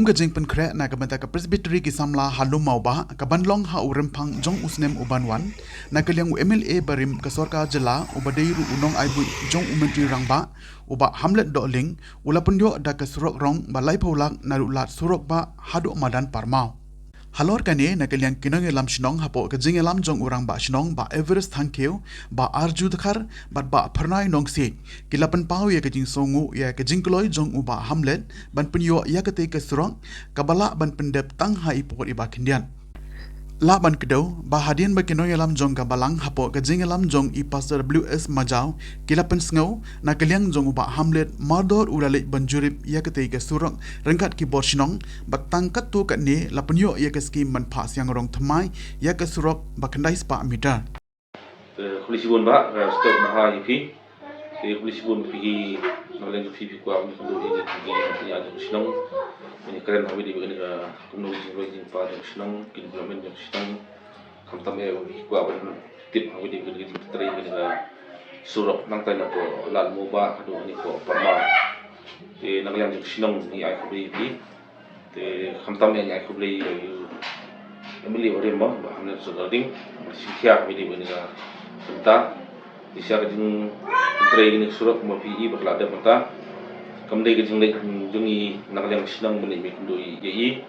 ka jing pen kre na ka benta ka presbytery ki samla halum mau ba ka banlong ha urem phang jong usnem ubanwan na ka liang MLA barim ka sorka jela ubadeiru unong aibu jong umentri rangba uba hamlet doling ula pundio da ka surok rong balai paulak na lat surok ba hadu madan parmau halor kane na kaliang kinong elam shnong hapo ka jing elam jong urang ba shnong ba Everest thankeu ba arju dakhar ba pharnai nong si kilapan pau ya ka jing songu ya ka jing kloi jong uba hamlet ban punyo ya ka te ka surong kabala ban pendep tang ha ipor iba kindian Laban kedau, bahadian berkenoi alam jong kabalang hapo kajing alam jong I pastor WS Majau kilapan sengau na kaliang jong ubah hamlet mardor uralik banjurip ia ketika surang rengkat ki borsinong batangkat tu kat ni lapunyo ia ke skim manpas yang orang temai ia ke surok bakandai spa meter. Polisi bun ba stok maha yipi polisi bun pergi ngaleng pipi ku aku ndu ini pergi ada sinong ini keren hawi di begini ka kuno jing pa jing sinong kin blamen jing sinong kam tame ku aku tip hawi di begini trai begini ka surok nang tai na po lal mo ba kadu ni ko parma te ngaleng jing sinong ni ai ku bi te kam tame ni ai ku beli Emily orang mah, bahkan sudah ding, siapa ini begini ka benta di siapa jeng tray ini surat mau PI berlada benta kemudian jeng lek jungi nak yang senang beli mikundoi yai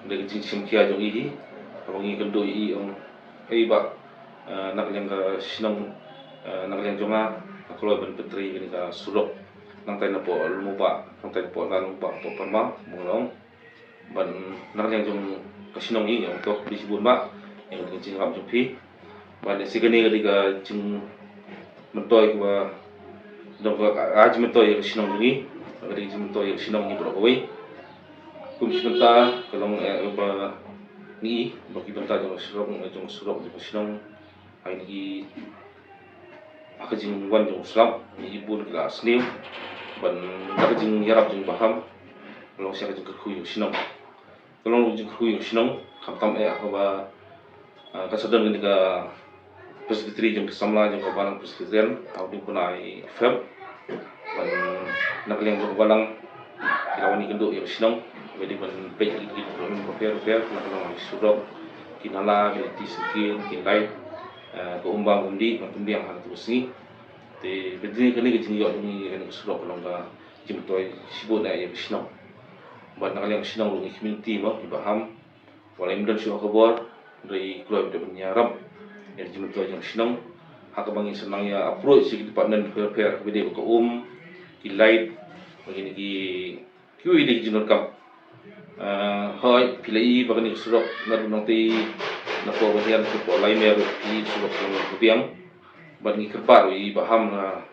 kemudian jeng simkia jungi abangi kundoi om ba nak yang senang nak yang jonga kalau ben petri ini ka surat nang tai na po lupa nang tai po lan lupa po parma mulong ban nak yang jong kasinong ini untuk disebut mak yang jeng ram jumpi ban sigani ketika jeng mentoy wa dong aj mentoy kasinong ini ketika jeng mentoy kasinong ini berkoi kum sebentar kalau ba ni bagi bentar jong surok jong kasinong ini aku jeng wan jong selam ni ibu kelas ni ban aku jeng yarap jeng paham kalau saya jeng kerhuy kasinong kalau jeng kerhuy kasinong kamtam aku ba kasadang ini ka presbytery jeng kesamla jeng kabalang presbyterian aku di punai feb ban nakaliang jeng kabalang kilawani kendo yang sinong jadi ban pej gitu repair nakalang surok kinala kiliti sekin kinlai ko umbang undi yang harus usni te bedini kene jeng yo ni kene surok kalau ka jeng toy sibut na yang sinong ban nakaliang sinong lungi community mo ibaham wala imdan siya kabor dari keluar dari penyiaram yang jumlah yang senang hak bangi senang ya approach si department repair bede ko ilait begini ki ini jinur kam hai pilai bagani surok nanti na po bahian ko po lai mer pi surok ko biang bangi kerbar i baham na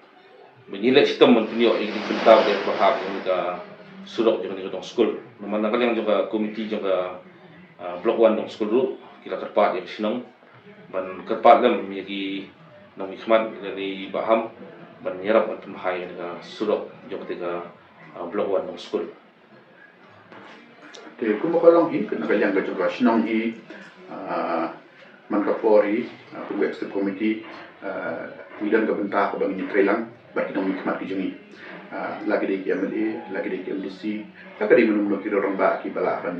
menilai sistem mentunyo ini bentar dari baham ini ka surok jangan di school mana kan yang juga komiti juga blok 1 dong school dulu kita kerpat yang senang ban kerpat lem yagi nang hikmat dari baham ban nyerap ban pemahai dengan surok jong ketika blok 1 dong school te kuma kolong hi kena kalian ga juga senang hi man kapori ku extra committee widan ga benta ko bangin trelang ba kinong hikmat kijungi lagi di MLA, lagi di MDC, lagi di menunggu kira orang ba ki bala kan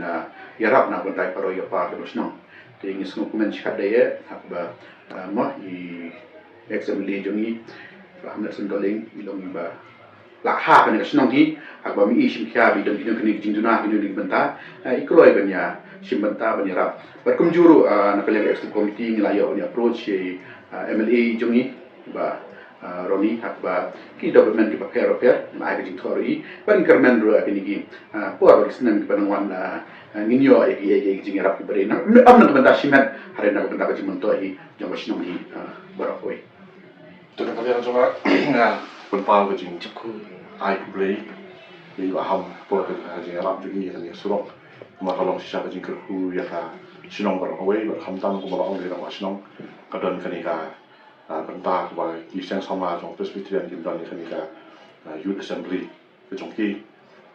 yarap na kontai paro ya pa terus no. Jadi semua komen cakap daya, aku ba mah di XMLA jongi, hamil sendoling, ilong ba lak ha kan senong hi, aku ba mi isim kia bi dan kini jinduna kini di benta, ikloi banya sim benta banya rap. Berkum juru nak kalian extra committee ngelayo ni approach MLA jongi ba Roni hakba ki development ki repair ma ai jing thori ban kermen ro apini ki por ri snen ki banwan nginyo ai ki jing rap ki berena amna benda simet harena benda ka jimon to hi jong snom hi barafoi to ka ya jonga nga pun pa ka jing chku ai ku blei li ba ham por ka jing rap jing ni surok ma kalong sisa ka jing ku ya ka sinong barafoi ba khamtam ko ba ong ri ra sinong ka don ka ni ka benta ba ki sang sama jong presbyterian kim dan ni ka youth assembly ke jong ki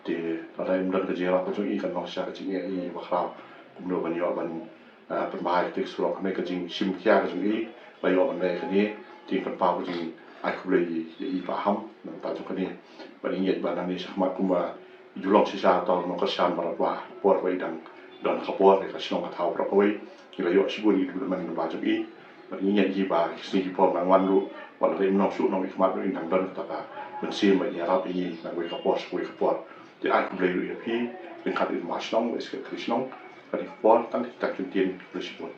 de ada im dan ke jera ke jong I kan no sha ke jing I ba kra kum no ban yo ban permai te surok me ke jing sim kya ke jong I ba yo ban me ke ni ti kan pa ke jing ai ku le I ba ham nang ta jong ke ni ba ni yet ba nang ni shakmat kum ba julong sisa tol no kasan baratwa por wai dang don kapor ka sinong ka tau propoi ila yo sibun itu man ba jam ni nya ji ba si po mang wan lu wala rim no su no ikmat in dang don ta ka men si ma ya rap i na wai kapor di ai ku blei ri pi den kat in ma sinong wes ka sinong ka di por tang tak tin tin sibun